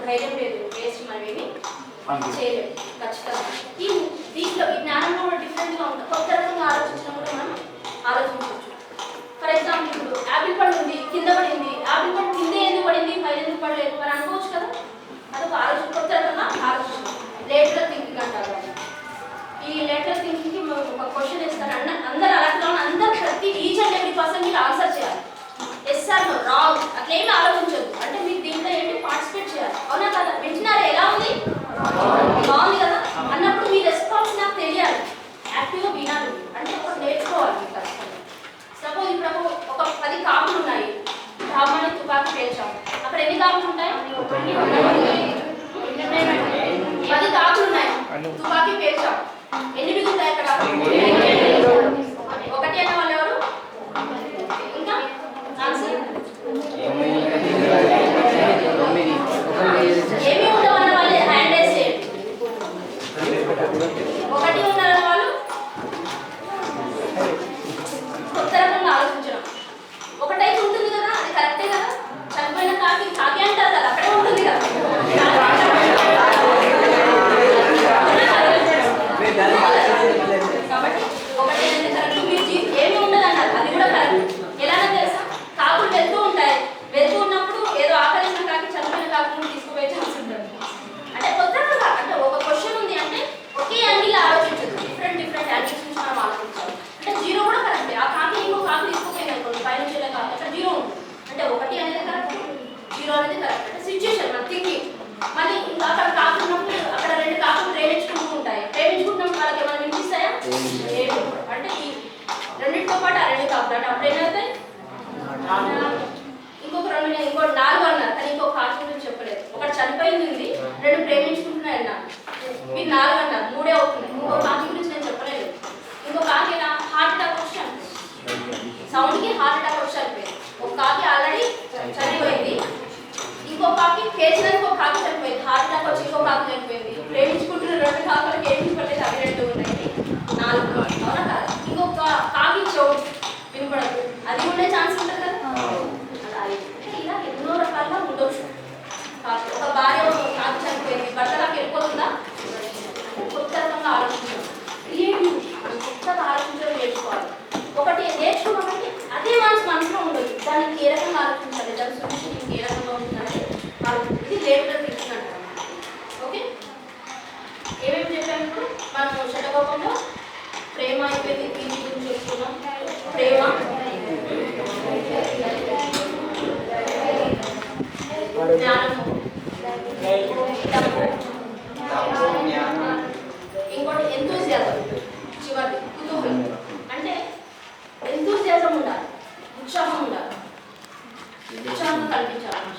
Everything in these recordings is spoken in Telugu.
ధైర్యం లేదు, వేస్ట్ మనమేమి చేయలేము ఖచ్చితంగా. దీంట్లో ఈ జ్ఞానంలో కూడా డిఫరెంట్గా ఉంటుంది. కొత్త రకంగా ఆలోచించడం కూడా మనం ఆలోచించవచ్చు. ఫర్ ఎగ్జాంపుల్ ఇప్పుడు యాపిల్ పండు ఉంది, కింద పడింది. యాపిల్ పండు కింద ఎందుకు పడింది, పైన ఎందుకు పడలేదు అని అనుకోవచ్చు కదా. అదొక ఆలోచన, కొత్త రకంగా ఆలోచన. లేటరల్ థింకింగ్ అంటారు. ఈ లేటరల్ థింకింగ్కి ఒక క్వశ్చన్ ఇస్తారు. అందరు అలాంటి అందరు ప్రతి ఈచ్ అండ్ ఎవ్రీ పర్సన్ మీరు ఆన్సర్ చేయాలి. ఎస్ ఆర్ నో, రాంగ్ అట్లేమీ ఆలోచించదు. అంటే మీరు దీంట్లో ఏంటి పార్టిసిపేట్ చేయాలి. అవునా కదా? వింటున్నారా? ఎలా ఉంది? బాగుంది కదా అన్నప్పుడు మీ రెస్పాన్స్ నాకు తెలియాలి. యాక్టివ్గా వినాలి, అంటే ఒకటి నేర్చుకోవాలి మీకు ఖచ్చితంగా. సపోజ్ ఇప్పుడు ఒక 10 కాకులు ఉన్నాయి. రామని తుపాకి పేల్చాము. అక్కడ ఎన్ని కాకులు ఉంటాయి? 10 కాకులు ఉన్నాయి. తుపాకి పేల్చాము. ఎన్ని మిగులుతాయి అక్కడ? 1 అన్న వాళ్ళు ఎవరు? ఇంకా ఆన్సర్ ఏమి ఉండవన్న వాళ్ళు హ్యాండ్ రేస్ చేయండి. 1 ఉన్నారన్న వాళ్ళు కొత్త రకంగా ఆలోచించడం. 1 అయితే ఉంటుంది కదా, అది కరెక్టే కదా. చనిపోయిన కాకి కాకి అంటారు కదా, అక్కడే ఉంటుంది కదా. కాబట్టి 1 అనేది కరెక్ట్. మీరు ఏమి ఉండదు అన్నారు, అది కూడా కరెక్ట్. ఎలానో తెలుసా? కాకులు వెళ్తూ ఉంటాయి. వెళ్తూ ఉన్నప్పుడు ఏదో ఆకలిసిన కాకి చనిపోయిన కాకులను తీసుకుపోయే ఛాన్స్ ఉంటుంది. అంటే కొత్త రకంగా, అంటే ఒక క్వశ్చన్ ఉంది అంటే ఒకే యాంగిల్ ఆలోచించదు, డిఫరెంట్ యాంగిల్స్ నుంచి మనం ఆలోచించాలి. అంటే 0 కూడా కరెక్ట్. ఆ కాకి ఇంకో కాకి తీసుకుపోయింది అనుకోండి, పైన వచ్చే కాకి, అక్కడ 0 ఉంది. అంటే 1 అనేది కరెక్ట్, 0 అనేది కరెక్ట్. అంటే సిచ్యుయేషన్ మన థింకింగ్. మళ్ళీ ఇంకా అక్కడ కాకులు ఉన్నప్పుడు అక్కడ 2 కాకులు ప్రేమించుకుంటూ ఉంటాయి. ప్రేమించుకుంటున్నప్పుడు వాళ్ళకి ఏమైనా వినిపిస్తాయా? అంటే ఈ రెండింటితో పాటు ఆ 2 కాకులు అంటే అప్పుడు ఏమవుతాయి? ఇంకొక 2 ఇంకో 4 అన్నారు, కానీ ఇంకో కాకి గురించి చెప్పలేదు. ఒకటి చనిపోయింది ఉంది, 2 ప్రేమించుకుంటున్నాయి అన్నారు. మీరు 4 అన్నారు, 3 అవుతున్నాయి. ఇంకో కాకి గురించి నేను చెప్పలేదు. ఇంకో కాకి ఎలా హార్ట్ అటాక్ వచ్చి సౌండ్కి హార్ట్ అటాక్ వచ్చి చనిపోయింది. ఒక కాకి ఆల్రెడీ చనిపోయింది, ఇంకో కాకి పేర్చినందుకు ఒక కాకి చనిపోయింది. హార్ట్ అటాక్ వచ్చి ఇంకో కాకి చనిపోయింది. ప్రేమించుకుంటున్న 2 కాకులకి ఏమి పడలేదు, అవి 2 ఉన్నాయి, 4. అవునా కదా? ఇంకొక కాకి చెవు వినపడదు, అది ఉండే ఛాన్స్ ఉంటుంది కదా. ఇలా ఎన్నో రకాలుగా ఉండొచ్చు. ఒక భార్య కాకి చనిపోయింది, భర్త నాకు వెళ్ళిపోతుందా? కొత్త రకంగా ఆలోచించడం, క్రియేటివ్, కొత్తగా ఆలోచించడం నేర్చుకోవాలి. ఒకటి నేర్చుకోవాలంటే అదే మనసులో ఉండదు. దానికి ఏ రకంగా ఆలోచించాలి, దాని సొల్యూషన్ ఏ రకంగా ఉంటుందంటే ఇది లేటరల్ థింకింగ్ అంటారు. ఓకే, ఏమేమి చెప్పాము ఇప్పుడు? మనం శటకోపంలో ప్రేమ అయిపోయింది, దీని గురించి చెప్పుకున్నాం. ప్రేమ, జ్ఞానము, ఇంకోటి ఎంతూజియాజం. చివరిది కుతూహలం. అంటే ఎంతూజియాజం ఉండాలి, ఉత్సాహం ఉండాలి, ఉత్సాహం కల్పించాలి.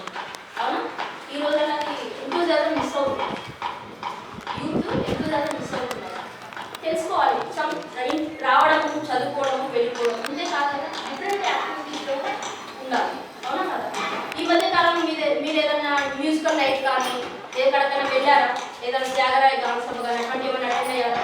అవునా? ఈ రోజుల్లో ఎంతూజియాజం మిస్ అవుతుంది. యూత్ ఎంతూజియాజం మిస్ అవుతుంది. తెలుసుకోవాలి, రావడము, చదువుకోవడము, వెళ్ళిపోవడం అంతే కాదు కదా, డిఫరెంట్ యాక్టివిటీస్లో ఉండాలి. అవునా కదా? ఈ మధ్య కాలంలో మీరు ఏదైనా మ్యూజికల్ నైట్ కానీ ఎక్కడికైనా వెళ్ళారా? ఏదైనా త్యాగరాయ గాన సభ కానీ అటువంటి ఏమైనా అటెండ్ అయ్యారా?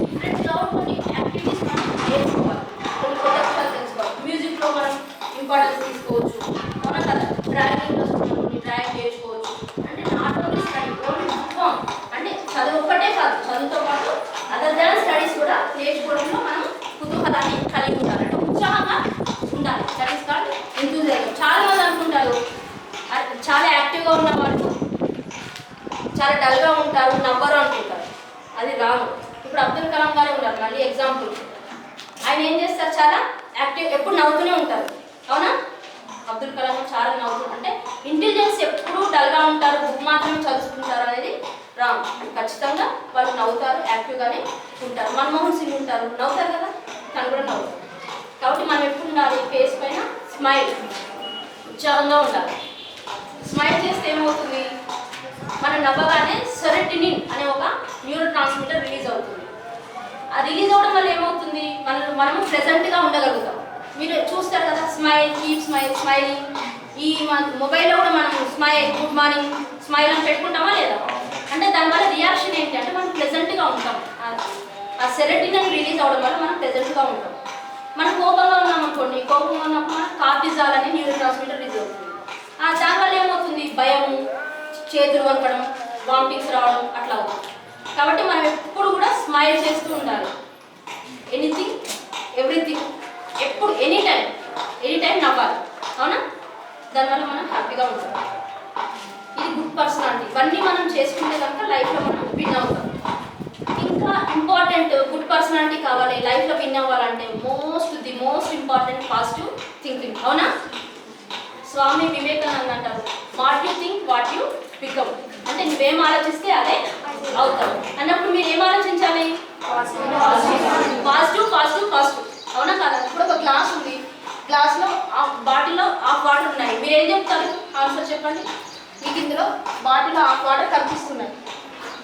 డిఫరెంట్గా కొన్ని యాక్టివిటీస్ మనం నేర్చుకోవాలి, కొన్ని కొత్త విషయాలు తెలుసుకోవాలి. మ్యూజిక్లో మనం ఇంపార్టెన్స్ తీసుకోవచ్చు. అవునా కదా? డ్రాయింగ్ ఇంట్రెస్ట్ కొన్ని డ్రాయింగ్ నేర్చుకోవచ్చు. అంటే not only study, only book, అంటే చదువు ఒక్కటే కాదు, చదువుతో పాటు అదర్ దాన్ స్టడీస్ కూడా నేర్చుకోవడంలో మనం కుతూహలాన్ని కలిగి ఉండాలి, అంటే ఉత్సాహంగా ఉండాలి. స్టడీస్ కాదు, ఎంతూజియాజం. చాలా మంది అనుకుంటారు చాలా యాక్టివ్గా ఉన్న వాళ్ళు చాలా డల్గా ఉంటారు, నవ్వరు అనుకుంటారు. అది రాను. ఇప్పుడు అబ్దుల్ కలాం గారు ఉన్నారు, మళ్ళీ ఎగ్జాంపుల్. ఆయన ఏం చేస్తారు? చాలా యాక్టివ్, ఎప్పుడు నవ్వుతూనే ఉంటారు. అవునా? అబ్దుల్ కలాం చాలా నవ్వుతూ, అంటే ఇంటెలిజెన్స్ ఎప్పుడు డల్గా ఉంటారు, బుక్ మాత్రమే చదువుకుంటారు అనేది రాంగ్. ఖచ్చితంగా వాళ్ళు నవ్వుతారు, యాక్టివ్గానే ఉంటారు. మన్మోహన్ సింగ్ ఉంటారు, నవ్వుతారు కదా, తను కూడా నవ్వుతారు. కాబట్టి మనం ఎప్పుడు ఉండాలి? ఫేస్ పైన స్మైల్, ఉత్సాహంగా ఉండాలి. స్మైల్ చేస్తే ఏమవుతుంది? మనం నవ్వగానే సెరోటోనిన్ అనే ఒక న్యూరో ట్రాన్స్మిటర్ రిలీజ్ అవుతుంది. ఆ రిలీజ్ అవ్వడం వల్ల ఏమవుతుంది? మనము ప్రెజెంట్గా ఉండగలుగుతాం. మీరు చూస్తారు కదా, స్మైల్, కీప్ స్మైలింగ్. ఈ మొబైల్లో కూడా మనం స్మైల్, గుడ్ మార్నింగ్, స్మైల్ అని పెట్టుకుంటామా లేదా? అంటే దానివల్ల రియాక్షన్ ఏంటి అంటే మనం ప్లెజెంట్గా ఉంటాం. ఆ సెరోటోనిన్ రిలీజ్ అవ్వడం వల్ల మనం ప్లెజెంట్గా ఉంటాం. మనం కోపంగా ఉన్నాం అనుకోండి, కోపంగా ఉన్నప్పుడు మనం కార్టిజాల్ అనే న్యూరో ట్రాన్స్మిటర్ రిలీజ్ అవుతుంది. దానివల్ల ఏమవుతుంది? భయము, చేతులు వణకడం, వామిటింగ్స్ రావడం అట్లా అవుతుంది. కాబట్టి మనం ఎప్పుడు కూడా స్మైల్ చేస్తూ ఉండాలి. ఎనీథింగ్ ఎవ్రీథింగ్ ఎప్పుడు ఎనీ టైం నవ్వాలి. అవునా? దానివల్ల మనం హ్యాపీగా ఉంటాం. ఇది గుడ్ పర్సనాలిటీ. ఇవన్నీ మనం చేసుకుంటే కనుక లైఫ్లో మనం విన్ అవుతాం. ఇంకా ఇంపార్టెంట్ గుడ్ పర్సనాలిటీ కావాలి లైఫ్లో విన్ అవ్వాలంటే the most important positive thinking. అవునా? స్వామి వివేకానంద అంటారు, what you think what you become. అంటే నువ్వేం ఆలోచిస్తే అదే అవుతావు అన్నప్పుడు మీరు ఏం ఆలోచించాలి? Positive positive positive. అవునా కదా? ఇప్పుడు ఒక గ్లాస్ ఉంది, గ్లాస్లో బాటిల్లో హాఫ్ వాటర్ ఉన్నాయి. మీరు ఏం చెప్తారు? ఆన్సర్ చెప్పండి. మీకు ఇందులో బాటిల్లో హాఫ్ వాటర్ కనిపిస్తున్నాయి,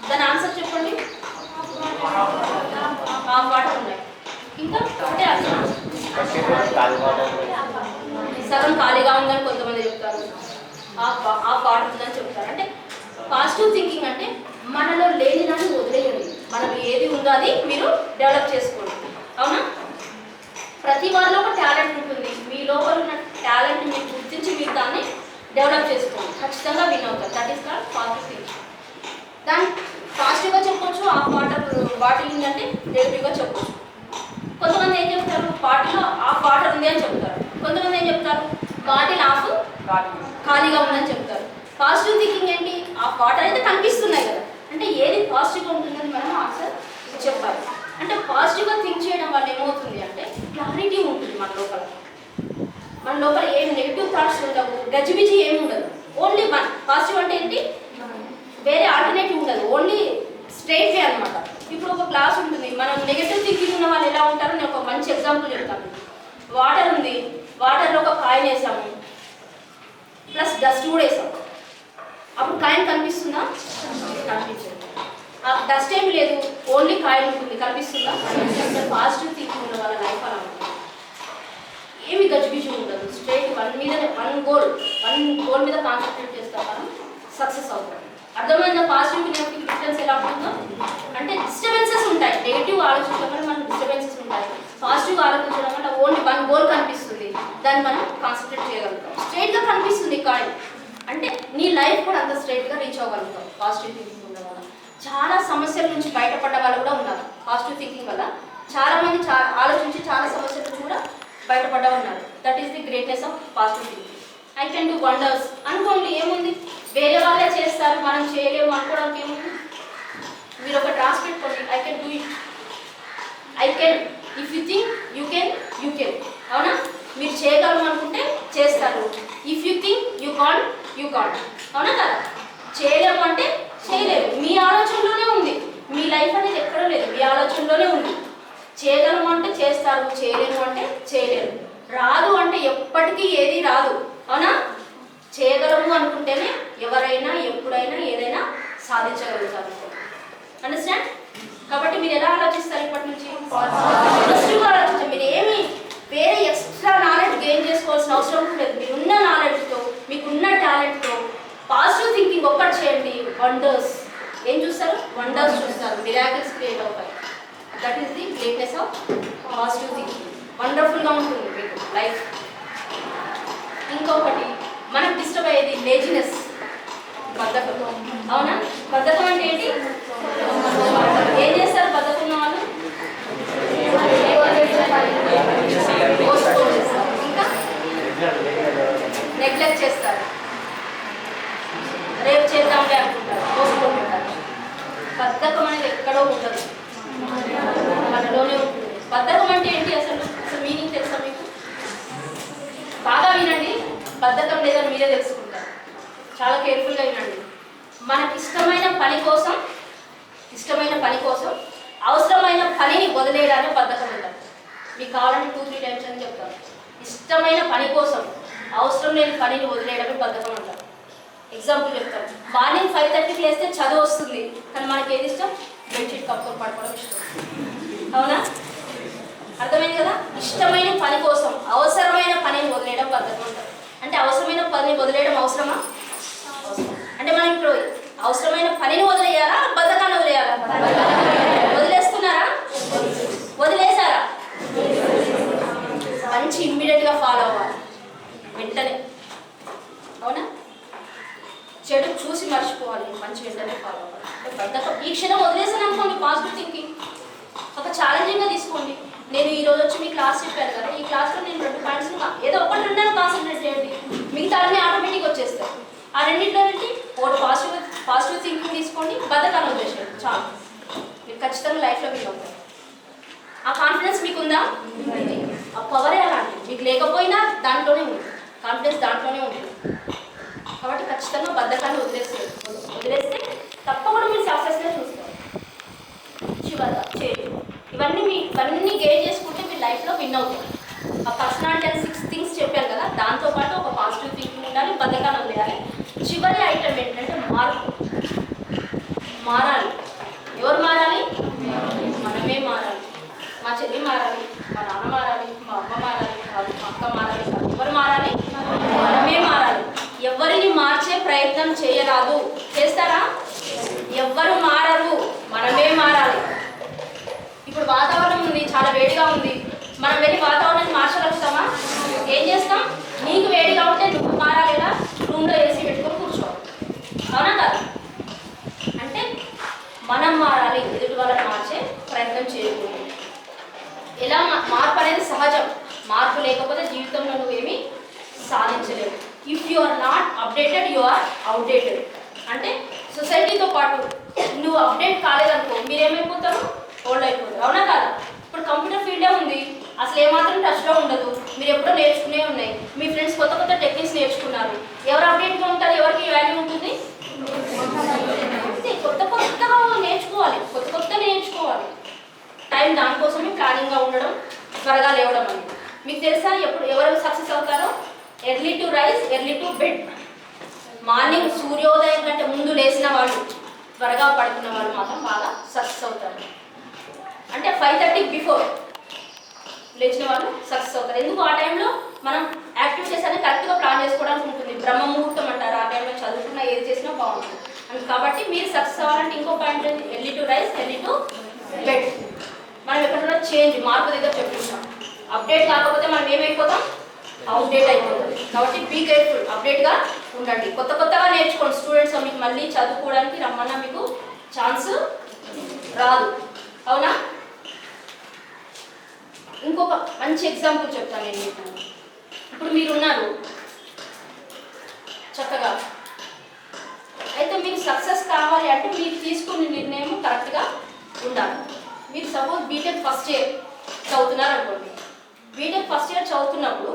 దాని ఆన్సర్ చెప్పండి. హాఫ్ వాటర్ ఉన్నాయి. ఇంకా ఒకటే అర్థం, సగం ఖాళీగా ఉందని కొంతమంది చెప్తారు, హాఫ్ వాటర్ ఉందని చెప్తారు. అంటే పాజిటివ్ థింకింగ్ అంటే మనలో లేని దాన్ని వదిలేయండి, మనలో ఏది ఉందో అది మీరు డెవలప్ చేసుకోండి. అవునా? ప్రతి వారిలో ఒక టాలెంట్ ఉంటుంది. మీ లోపల ఉన్న టాలెంట్ మీరు గుర్తించి మీరు దాన్ని డెవలప్ చేసుకోండి, ఖచ్చితంగా విన్ అవుతారు. That is called positive thinking. దాన్ని పాజిటివ్గా చెప్పొచ్చు, హాఫ్ వాటర్ బాటిల్ ఉందంటే నెగిటివ్గా చెప్పొచ్చు. కొంతమంది ఏం చెప్తారు? బాటిల్లో హాఫ్ వాటర్ ఉంది అని చెప్తారు. కొంతమంది ఏం చెప్తారు? బాటిల్ హాఫ్ ఖాళీగా ఉందని చెప్తారు. పాజిటివ్ థింకింగ్ ఏంటి? హాఫ్ వాటర్ అయితే కనిపిస్తున్నాయి కదా, అంటే ఏది పాజిటివ్గా ఉంటుందని మనం ఆన్సర్ చెప్పాలి. అంటే పాజిటివ్గా థింక్ చేయడం వల్ల ఏమవుతుంది అంటే క్లారిటీ ఉంటుంది మన లోపల ఏం నెగిటివ్ థాట్స్ ఉండవు, గజిబిజి ఏమి ఉండదు. ఓన్లీ వన్ పాజిటివ్ అంటే ఏంటి? వేరే ఆల్టర్నేటివ్ ఉండదు, ఓన్లీ స్ట్రైట్ వే అనమాట. ఇప్పుడు ఒక క్లాస్ ఉంటుంది, మనం నెగిటివ్ థింకింగ్ ఉన్న వాళ్ళు ఎలా ఉంటారో నేను ఒక మంచి ఎగ్జాంపుల్ చెప్తాను. వాటర్ ఉంది, వాటర్లో ఒక కాయిన్ వేసాము, ప్లస్ డస్ట్ కూడా వేసాము. అప్పుడు కాయిన్ కనిపిస్తుందా? కనిపించదు. డస్ట్ ఏమి లేదు, ఓన్లీ కాయిన్ ఉంటుంది, కనిపిస్తుందా? పాజిటివ్ థింకింగ్ ఉన్న వాళ్ళ లైఫ్ అలా ఉంటుంది, ఏమి గజిబిజి ఉండదు, స్ట్రైట్ వన్ గోల్ మీద కాన్సన్ట్రేట్ చేస్తాం, మనం సక్సెస్ అవుతాం. అర్థమైందా? పాజిటివ్ నెగిటివ్ డిఫరెన్స్ ఎలా ఉంటుందో? అంటే డిస్టర్బెన్సెస్ ఉంటాయి, నెగిటివ్ ఆలోచించడం వల్ల మనకు డిస్టర్బెన్సెస్ ఉంటాయి, పాజిటివ్ ఆలోచించడం వల్ల ఓన్లీ వన్ గోల్ కనిపిస్తుంది, దాన్ని మనం కాన్సన్ట్రేట్ చేయగలుగుతాం. స్ట్రైట్గా కనిపిస్తుంది కాయిన్ అంటే నీ లైఫ్ కూడా అంత స్ట్రైట్గా రీచ్ అవ్వగలుగుతాం పాజిటివ్ థింకింగ్ ఉండడం వల్ల. చాలా సమస్యల నుంచి బయటపడ్డ వాళ్ళు కూడా ఉన్నారు పాజిటివ్ థింకింగ్ వల్ల. చాలామంది ఆలోచించి చాలా సమస్యల నుంచి కూడా బయటపడ్డా ఉన్నారు. That is the greatness of positive thinking. I can do wonders అనుకోండి, ఏముంది? వేరే వాళ్ళే చేస్తారు, మనం చేయలేము అనుకోవడానికి ఏముంది? మీరు ఒక టాస్క్ పెట్టుకోండి, I can do it, I can. If you think you can, you can. అవునా? మీరు చేయగలము అనుకుంటే చేస్తారు. If you think you can't, you can't. అవునా కదా? చేయలేము అంటే చేయలేము, మీ ఆలోచనలోనే ఉంది. మీ లైఫ్ అనేది ఎక్కడో లేదు, మీ ఆలోచనలోనే ఉంది. చేయగలము అంటే చేస్తారు, చేయలేము అంటే చేయలేరు. రాదు అంటే ఎప్పటికీ ఏది రాదు. అవునా? చేయగలము అనుకుంటేనే ఎవరైనా ఎప్పుడైనా ఏదైనా సాధించగలుగుతారు. అండర్స్టాండ్? కాబట్టి మీరు ఎలా ఆలోచిస్తారు ఇప్పటి నుంచి? పాజిటివ్గా ఆలోచించాలి. మీరు ఏమి వేరే ఎక్స్ట్రా నాలెడ్జ్ గెయిన్ చేసుకోవాల్సిన అవసరం లేదు. మీరున్న నాలెడ్జ్తో, మీకున్న టాలెంట్తో పాజిటివ్ థింకింగ్ ఒక్కటి చేయండి, వండర్స్ ఏం చూస్తారు? వండర్స్ చూస్తారు, మిరాకిల్స్ క్రియేట్ అవుతాయి. That is the greatness of positive thinking. వండర్ఫుల్గా ఉంటుంది మీకు లైఫ్. ఇంకొకటి మనకు డిస్టర్బ్ అయ్యేది లేజినెస్, బద్ధకం. అవునా? బద్ధకం అంటే ఏంటి? ఏం చేస్తారు బద్ధకం ఉన్న వాళ్ళు? ఇంకా నెగ్లెక్ట్ చేస్తారు, రేపు చేద్దాంలే అనుకుంటారు, పోస్ట్పోన్. బద్ధకం అనేది ఎక్కడో ఉండదు, మనలోనే ఉంటుంది. బద్ధకం అంటే ఏంటి అసలు మీనింగ్ తెలుసా మీకు? బాగా వినండి, బద్ధకం లేదని మీరే తెలుసుకుంటారు. చాలా కేర్ఫుల్గా వినండి. మనకి ఇష్టమైన పని కోసం అవసరమైన పనిని వదిలేయడానికి బద్ధకం ఉంటుంది. మీకు కావాలంటే 2-3 టైమ్స్ అని చెప్తాను. ఇష్టమైన పని కోసం అవసరం లేని పనిని వదిలేయడానికి బద్ధకం అంటారు. ఎగ్జాంపుల్ చెప్తాను. మార్నింగ్ 5:30కి లేస్తే చదువు వస్తుంది, కానీ మనకి ఏది ఇష్టం? బెడ్షీట్ కప్పుకొని పడుకోవడం ఇష్టం. అవునా? అర్థమైంది కదా? ఇష్టమైన పని కోసం అవసరమైన పనిని వదిలేయడం బద్ధకం అంటారు. అంటే అవసరమైన పనిని వదిలేయడం అవసరమా? అంటే మనం ఇప్పుడు అవసరమైన పనిని వదిలేయాలా, బద్ధకాన్ని వదిలేయాలా? వదిలేస్తున్నారా? వదిలేసారా? మంచి ఇమ్మీడియట్గా ఫాలో అవ్వాలి వెంటనే. అవునా? చెడు చూసి మర్చిపోవాలి, మంచి వెంటనే ఫాలో అవ్వాలి. ఈ క్షణం వదిలేసాను అనుకోండి, పాజిటివ్ థింకింగ్ ఒక ఛాలెంజింగ్గా తీసుకోండి. నేను ఈరోజు వచ్చి మీ క్లాస్ చెప్పాను కదా, ఈ క్లాస్లో నేను 2 పాయింట్స్ ఏదో ఒకటి 2 కాన్సన్ట్రేట్ చేయండి, మిగతా అన్నీ ఆటోమేటిక్గా వచ్చేస్తాయి. ఆ రెండింటిలో నుండి ఒకటి పాజిటివ్ థింకింగ్ తీసుకోండి, బద్దకాన్ని వదిలేసేయండి, చాలు. మీరు ఖచ్చితంగా లైఫ్లో మీకు అవుతారు. ఆ కాన్ఫిడెన్స్ మీకుందా? ఆ పవరే అలాంటిది. మీకు లేకపోయినా దాంట్లోనే ఉంది, కాన్ఫిడెన్స్ దాంట్లోనే ఉంటుంది. కాబట్టి ఖచ్చితంగా బద్దకాన్ని వదిలేస్తే తప్పకుండా మీరు సక్సెస్గా చూస్తారు. చివరిగా చేయండి. ఇవన్నీ గెయిన్ చేసుకుంటే మీరు లైఫ్లో విన్ అవుతారు. ఆ పర్సనాలిటీ అని 6 థింగ్స్ చెప్పాను కదా, దాంతోపాటు ఒక పాజిటివ్ థింకింగ్ ఉండాలి, బద్దకాన్ని వదిలేయాలి. చివరి ఐటమ్ ఏంటంటే మారాలి. ఎవరు మారాలి? మనమే మారాలి. మా చెల్లి మారాలి, మా నాన్న మారాలి, మా అమ్మ మారాలి, మా అక్క మారాలి. ఎవరు మారాలి? మనమే మారాలి. ఎవరిని మార్చే ప్రయత్నం చేయరాదు. చేస్తారా? ఎవ్వరు మారరు, మనమే మారాలి. ఇప్పుడు వాతావరణం ఉంది, చాలా వేడిగా ఉంది, మనం వెళ్ళి వాతావరణాన్ని మార్చగలుగుతామా? ఏం చేస్తాం? నీకు వేడిగా ఉంటే నువ్వు మారాలిగా, రూమ్లో ఏసీ పెట్టుకొని కూర్చోవాలి, అవునా కాదు? అంటే మనం మారాలి, ఎదుటి వాళ్ళని మార్చే ప్రయత్నం చేయకూడదు. ఎలా మార్పు అనేది సహజం. మార్పు లేకపోతే జీవితంలో నువ్వేమీ సాధించలేవు. If you are not updated you are outdated. అంటే సొసైటీతో పాటు నువ్వు అప్డేట్ కాలేదనుకో, మీరేమైపోతారు? ఓల్డ్ అయిపోతారు, అవునా కాదా? ఇప్పుడు కంప్యూటర్ ఫీల్డే ఉంది, అసలు ఏమాత్రం టచ్లో ఉండదు. మీరు ఎప్పుడో నేర్చుకునే ఉన్నాయి, మీ ఫ్రెండ్స్ కొత్త టెక్నిక్స్ నేర్చుకున్నారు. ఎవరు అప్డేట్గా ఉంటారు? ఎవరికి వాల్యూ ఉంటుంది? కొత్తగా నేర్చుకోవాలి. టైం దానికోసమే ప్లానింగ్గా ఉండడం, త్వరగా లేవడం అని. మీకు తెలుసా ఎవరు సక్సెస్ అవుతారో? Early to rise, early to bed. Morning సూర్యోదయం కంటే ముందు లేచిన వాళ్ళు, త్వరగా పడుకున్న వాళ్ళు మాత్రం బాగా సక్సెస్ అవుతారు. అంటే 5:30 బిఫోర్ లేచిన వాళ్ళు సక్సెస్ అవుతారు. ఎందుకు? ఆ టైంలో మనం యాక్టివిటీస్ అనేది కరెక్ట్గా ప్లాన్ చేసుకోవడానికి ఉంటుంది. బ్రహ్మ ముహూర్తం అంటారు. ఆ టైంలో చదువుకున్నా ఏది చేసినా బాగుంటుంది. కాబట్టి మీరు సక్సెస్ అవ్వాలంటే ఇంకో point early to rise, early to bed. మనం ఎక్కడున్నా చేంజ్, మార్పు దగ్గర చెప్పుకుంటాం. అప్డేట్ కాకపోతే మనం ఏమైపోతాం? అవుట్డేట్ అయిపోతుంది. కాబట్టి బీ కేర్ఫుల్, అప్డేట్గా ఉండండి. కొత్తగా నేర్చుకోండి. స్టూడెంట్స్ మీకు మళ్ళీ చదువుకోవడానికి రమ్మన్నా మీకు ఛాన్స్ రాదు, అవునా? ఇంకొక మంచి ఎగ్జాంపుల్ చెప్తాను నేను మీకు. ఇప్పుడు మీరున్నారు చక్కగా, అయితే మీరు సక్సెస్ కావాలి అంటే మీరు తీసుకునే నిర్ణయం కరెక్ట్గా ఉండాలి. మీరు సపోజ్ బీటెక్ ఫస్ట్ ఇయర్ చదువుతున్నారు అనుకోండి. బీటెక్ ఫస్ట్ ఇయర్ చదువుతున్నప్పుడు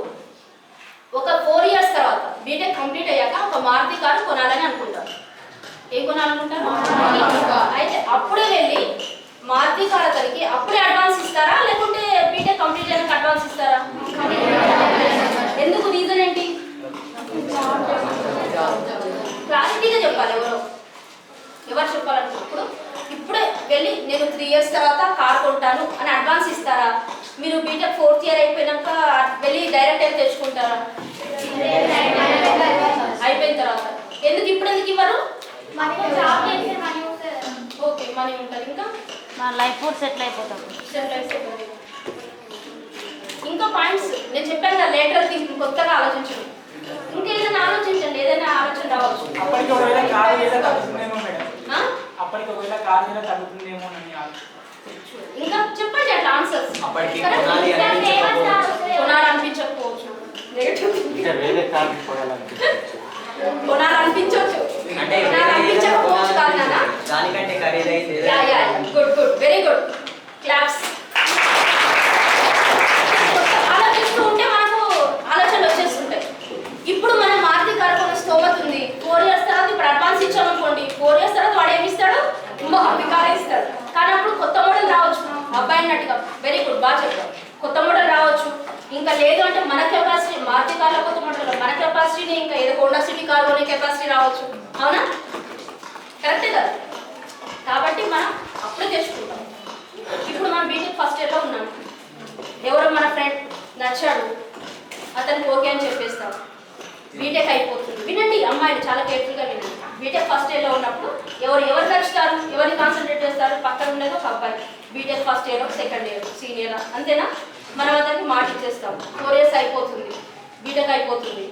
ఒక 4 years తర్వాత బీటెక్ కంప్లీట్ అయ్యాక ఒక మారుతి కారు కొనాలని అనుకుంటారు. ఏం కొనాలనుకుంటారు? అయితే అప్పుడే వెళ్ళి మారుతి కారు అతనికి అప్పుడే అడ్వాన్స్ ఇస్తారా, లేకుంటే బీటెక్ కంప్లీట్ అయ్యాక అడ్వాన్స్ ఇస్తారా? ఎందుకు? రీజన్ ఏంటి? క్లారిటీగా చెప్పాలి. ఎవరు చెప్పాలనుకున్నప్పుడు ఇప్పుడే వెళ్ళి నేను 3 years తర్వాత కార్ కొంటాను అని అడ్వాన్స్ ఇస్తారా? మీరు బీటెక్ 4th year అయిపోయినాక వెళ్ళి డైరెక్ట్ అయితే తెచ్చుకుంటారా? అయిపోయిన తర్వాత. ఎందుకు ఇవ్వరు? ఓకే, మనీ ఉంటుంది, ఇంకా మా లైఫ్ కూడా సెటిల్ అయిపోతాం. ఇంకా పాయింట్స్ నేను చెప్పాను కదా, లేటరల్ థింకింగ్, కొత్తగా ఆలోచించండి. ఇంకా ఏదైనా ఆలోచించండి, ఏదైనా ఆలోచన రావచ్చు. ఇంకా చెప్పండి అట్లా ఆన్సర్స్. కొనాలనిపించకపోవచ్చు, కొనాలనిపించవచ్చు, కొనాలనిపించకపోవచ్చు కాదు నాన్న. Good, very good, claps. ఆలోచిస్తూ ఉంటే మనకు ఆలోచనలు వచ్చేస్తుంటాయి. ఇప్పుడు మనం మారుతి కారు కొనే స్తోమత ఉంది. 4 years తర్వాత ఇప్పుడు అడ్వాన్స్ ఇచ్చామనుకోండి, 4 years తర్వాత వాడు ఏమి ఇస్తాడు? మారుతి కారు ఇస్తాడు. కానీ అప్పుడు కొత్త మోడల్ రావచ్చు, అబ్బాయి అన్నట్టుగా. వెరీ గుడ్, బాగా చెప్పారు. కొత్త మోడల్ రావచ్చు. ఇంకా లేదు అంటే మన కెపాసిటీ, మారుతి కార్లో కొత్త మోడల్, మన కెపాసిటీని ఇంకా ఏదో హోండా సిటీ కార్ కొనే కెపాసిటీ రావచ్చు, అవునా? కరెక్టే కదా? కాబట్టి మనం అప్పుడే తెచ్చుకుంటాం. ఇప్పుడు మనం బీటెక్ ఫస్ట్ ఇయర్లో ఉన్నాం. ఎవరో మన ఫ్రెండ్ నచ్చాడు, అతనికి ఓకే అని చెప్పేస్తాం. బీటెక్ అయిపోతుంది. వినండి అమ్మాయిలు, చాలా కేర్ఫుల్గా వినండి. బీటెక్ ఫస్ట్ ఇయర్లో ఉన్నప్పుడు ఎవరు నచ్చుతారు, ఎవరిని కాన్సన్ట్రేట్ చేస్తారు? పక్కన ఉండేది ఒక అబ్బాయి. BTech first year, second year, senior, అంతేనా? మనం అతనికి మాట ఇచ్చేస్తాం. 4 years అయిపోతుంది, బీటెక్ అయిపోతుంది.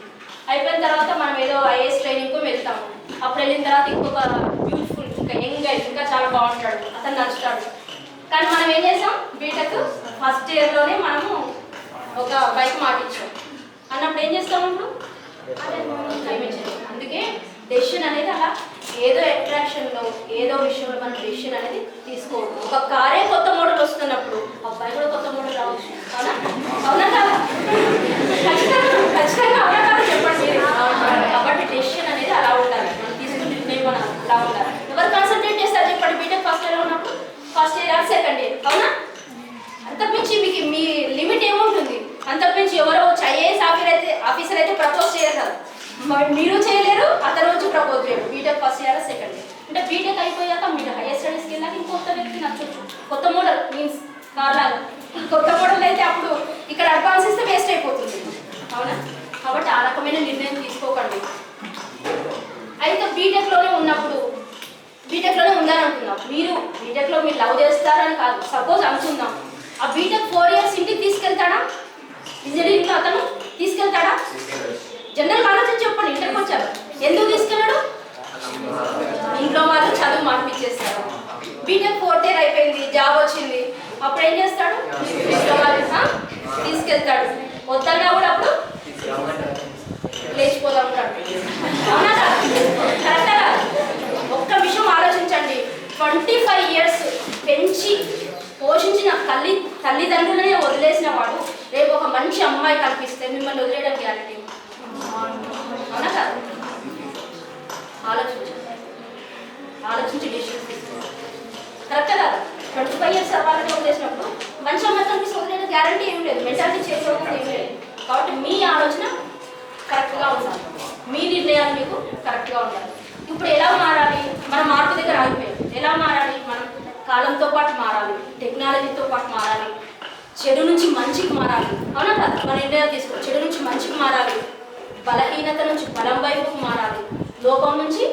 అయిపోయిన తర్వాత మనం ఏదో ఐఏఎస్ ట్రైనింగ్కు వెళ్తాము. అప్పుడు వెళ్ళిన తర్వాత ఇంకొక బ్యూటిఫుల్ ఇంకా యంగ్ ఇంకా చాలా బాగుంటాడు, అతను నచ్చుతాడు. కానీ మనం ఏం చేసాం, బీటెక్ ఫస్ట్ ఇయర్లోనే మనము ఒక బైక్ మాటించాం అన్నప్పుడు ఏం చేస్తాం ఇప్పుడు అందుకే డెసిషన్ అనేది అలా ఏదో అట్రాక్షన్లో ఏదో విషయంలో మనం డెసిషన్ అనేది తీసుకోవద్దు. ఒక కారే కొత్త మోడల్ వస్తున్నప్పుడు అబ్బాయి కూడా కొత్త మోడల్ రావచ్చు. అవునా అవునా కదా? ఖచ్చితంగా అవునా కదా చెప్పండి. కాబట్టి డెసిషన్ అనేది అలా ఉండాలి, మనం తీసుకునే నిర్ణయం మనం అలా ఉండాలి. ఎవరు కాన్సన్ట్రేట్ చేస్తారు చెప్పండి బీటెక్ ఫస్ట్ ఇయర్ ఉన్నప్పుడు? ఫస్ట్ ఇయర్ సెకండ్ ఇయర్, అవునా? అంతకుమించి మీకు మీ లిమిట్ ఏముంటుంది? అంతకుమించి ఎవరో ఐఏఎస్ ఆఫీసర్ అయితే ప్రపోజ్ చేయరు కదా, మీరు చేయలేరు, అతను వచ్చి ప్రపోజ్ చేయరు. BTech first year second year అంటే బీటెక్ అయిపోయాక మీరు హైయర్ స్టడీస్కి వెళ్ళాక ఇంకొత్త వ్యక్తి నచ్చొచ్చు. కొత్త మోడల్ మీన్స్ కార్లాగా కొత్త మోడల్ అయితే అప్పుడు ఇక్కడ అడ్వాన్స్ ఇస్తే వేస్ట్ అయిపోతుంది. అవునా? కాబట్టి ఆ రకమైన నిర్ణయం తీసుకోకండి. అయితే బీటెక్లోనే ఉన్నప్పుడు బీటెక్లోనే ఉందని అనుకుందాం, మీరు బీటెక్లో మీరు లవ్ చేస్తారని కాదు, సపోజ్ అనుకుందాం. ఆ బీటెక్ 4 ఇయర్స్ ఇంటికి తీసుకెళ్తాడా? ఇంజనీరింగ్లో అతను తీసుకెళ్తాడా? జనరల్ ఆలోచన చెప్పండి. ఇంటర్కి వచ్చారు, ఎందుకు తీసుకెళ్ళాడు? ఇంట్లో వాళ్ళు చదువు మానిపించేస్తారు. బీటెక్ 4th ఇయర్ అయిపోయింది, జాబ్ వచ్చింది, అప్పుడు ఏం చేస్తాడు? ఇంట్లో వాళ్ళు తీసుకెళ్తాడు. వద్దన్నా కూడా అప్పుడు లేచిపోదాం ఉంటాడు. అవునా కదా? కరెక్టా కదా? ఒక్క విషయం ఆలోచించండి, 25 ఇయర్స్ పెంచి పోషించిన తల్లిదండ్రులనే వదిలేసిన వాడు రేపు ఒక మంచి అమ్మాయి కనిపిస్తే మిమ్మల్ని వదిలేయడం గ్యారెంటీ. అవునా కదా? ఆలోచించి డెసిషన్ తీసుకోండి. కరెక్టా కదా? 25 ఇయర్స్ వాళ్ళని వదిలేసినప్పుడు మంచి అమ్మాయి కనిపిస్తే వదిలేయడం గ్యారెంటీ ఏం లేదు, మెంటాలిటీ చేసుకోవడం ఏం లేదు. కాబట్టి మీ ఆలోచన కరెక్ట్గా ఉండాలి, మీ నిర్ణయాలు మీకు కరెక్ట్గా ఉండాలి. ఇప్పుడు ఎలా మారాలి? మన మార్పు దగ్గర ఆగిపోయాం. ఎలా మారాలి? మనం కాలంతో పాటు మారాలి, టెక్నాలజీతో పాటు మారాలి, చెడు నుంచి మంచికి మారాలి. అవునా కదా? మన నిర్ణయాలు తీసుకోవాలి, చెడు నుంచి మంచికి మారాలి, బలహీనత నుంచి బలం వైపుకు మారాలి, లోపం నుంచి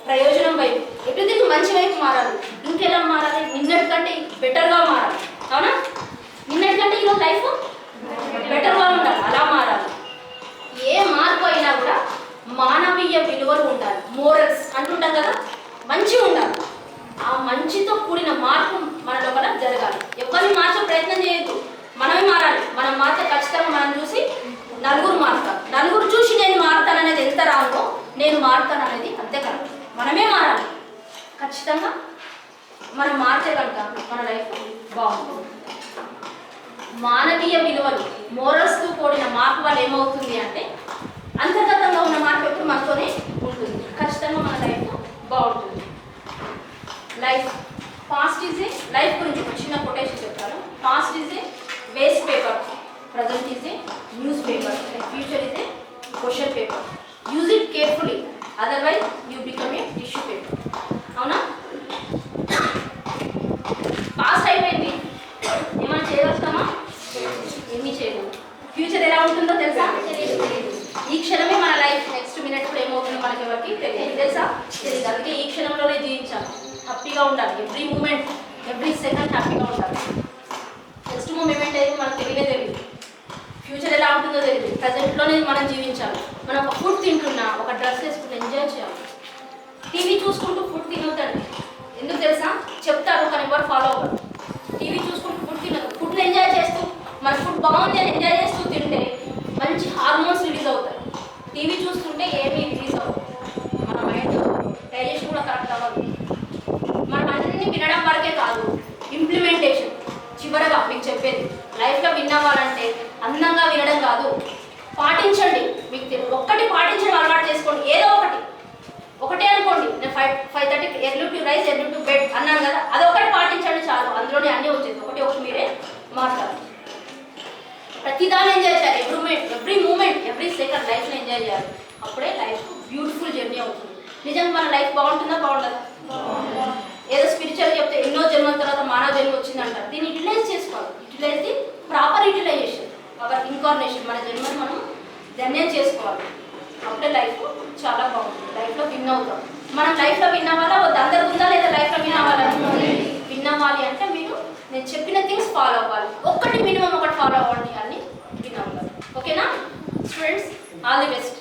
ప్రయోజనం వైపు, ఎటుదికి మంచి వైపు మారాలి. ఇంకెలా మారాలి? నిన్నటికంటే బెటర్గా మారాలి. అవునా? నిన్నటికంటే ఈరోజు లైఫ్ బెటర్గా ఉండాలి, అలా మారాలి. ఏ మార్పు అయినా కూడా మానవీయ విలువలు ఉండాలి, మోరల్స్ అంటుంటాం కదా, మంచి ఉండాలి. ఆ మంచితో కూడిన మార్పు మన లోపల జరగాలి. ఎవరిని మార్చే ప్రయత్నం చేయొద్దు, మనమే మారాలి. మనం మారితే ఖచ్చితంగా మనం చూసి నలుగురు మారుతారు. నలుగురు చూసి నేను మారుతాను అనేది ఎంత రాంగో నేను మారుతాను అనేది అంతే కరెక్ట్. మనమే మారాలి ఖచ్చితంగా. మనం మారితే కనుక మన లైఫ్ బాగుంటుంది. మానవీయ విలువలు మోరల్స్తో కూడిన మార్పు వల్ల ఏమవుతుంది అంటే అంతర్గతంగా ఉన్న మార్పు ఎప్పుడు మనతోనే ఉంటుంది. ఖచ్చితంగా మన లైఫ్ బాగుంటుంది. Life past is a life గురించి ఒక చిన్న కొటేషన్ చెప్తాను. Past is a waste paper, present is a news paper, future is a question paper. Use it carefully, otherwise you become a tissue paper. అవునా? పాస్ట్ అయిపోయింది, ఏమైనా చేయగలుగుతామా? ఏమీ చేయలేదు. ఫ్యూచర్ ఎలా ఉంటుందో తెలుసా? ఈ క్షణమే మన లైఫ్, నెక్స్ట్ మినిట్ కూడా ఏమవుతుందో మనకి ఎవరికి తెలియదు, తెలుసా? తెలియదు. అందుకే ఈ క్షణంలోనే జీవించాలి, హ్యాపీగా ఉండాలి. ఎవ్రీ మూమెంట్, ఎవ్రీ సెకండ్ హ్యాపీగా ఉండాలి. నెక్స్ట్ మూమెంట్ అయితే మనకు తెలియదు, ఫ్యూచర్ ఎలా ఉంటుందో తెలియదు. ప్రజెంట్లోనే మనం జీవించాలి. మనం ఒక ఫుడ్ తింటున్నా, ఒక డ్రెస్ వేసుకుంటూ ఎంజాయ్ చేయాలి. టీవీ చూసుకుంటూ ఫుడ్ తినొద్దండి. ఎందుకు తెలుసా? చెప్తారు కానీ ఎవరు ఫాలో అవ్వరు. టీవీ చూసుకుంటూ ఫుడ్ తినదు. ఫుడ్ని ఎంజాయ్ చేస్తూ మన ఫుడ్ బాగుంది అని ఎంజాయ్ చేస్తూ తింటే మంచి హార్మోన్స్ రిలీజ్ అవుతాయి. టీవీ చూస్తుంటే ఏమీ రిలీజ్ అవ్వదు, మన మైండ్ డైజెషన్ కూడా కరెక్ట్ అవ్వదు. మనం అన్నీ వినడం వరకే కాదు, ఇంప్లిమెంటేషన్. చివరగా మీకు చెప్పేది, లైఫ్లో విన్ అవ్వాలంటే అందంగా వినడం కాదు, పాటించండి. మీకు ఒక్కటి పాటించడం అలవాటు చేసుకోండి. ఏదో ఒకటే అనుకోండి. నేను 5:30 early to rice early to bed అన్నాను కదా, అదొకటి పాటించండి చాలు. అందులోనే అన్నీ వచ్చేది. ఒకటి మీరే మాట్లాడాలి. ప్రతిదాన్ని ఎంజాయ్ చేయాలి. ఎవ్రీ మూమెంట్, ఎవ్రీ సెకండ్ లైఫ్లో ఎంజాయ్ చేయాలి. అప్పుడే లైఫ్ బ్యూటిఫుల్ జర్నీ అవుతుంది. నిజంగా మన లైఫ్ బాగుంటుందా? బాగుండదా? ఏదో స్పిరిచువల్ చెప్తే ఎన్నో జన్మల తర్వాత మానవ జన్మ వచ్చిందంటారు. దీన్ని యూటిలైజ్ చేసుకోవాలి. Utilise the proper utilisation, our incarnation. మన జన్మను మనం ధన్యం చేసుకోవాలి. అప్పుడే లైఫ్ చాలా బాగుంటుంది. లైఫ్లో విన్ అవుతాం. మనం లైఫ్లో విన్ అవ్వాలా? అందరికి ఉందా లేదా లైఫ్లో విన్ అవ్వాలని? విన్ అవ్వాలి అంటే మీరు నేను చెప్పిన థింగ్స్ ఫాలో అవ్వాలి. మినిమం ఒకటి ఫాలో అవ్వండి, అన్ని విన్ అవ్వాలి. ఓకేనా స్టూడెంట్స్? All the best.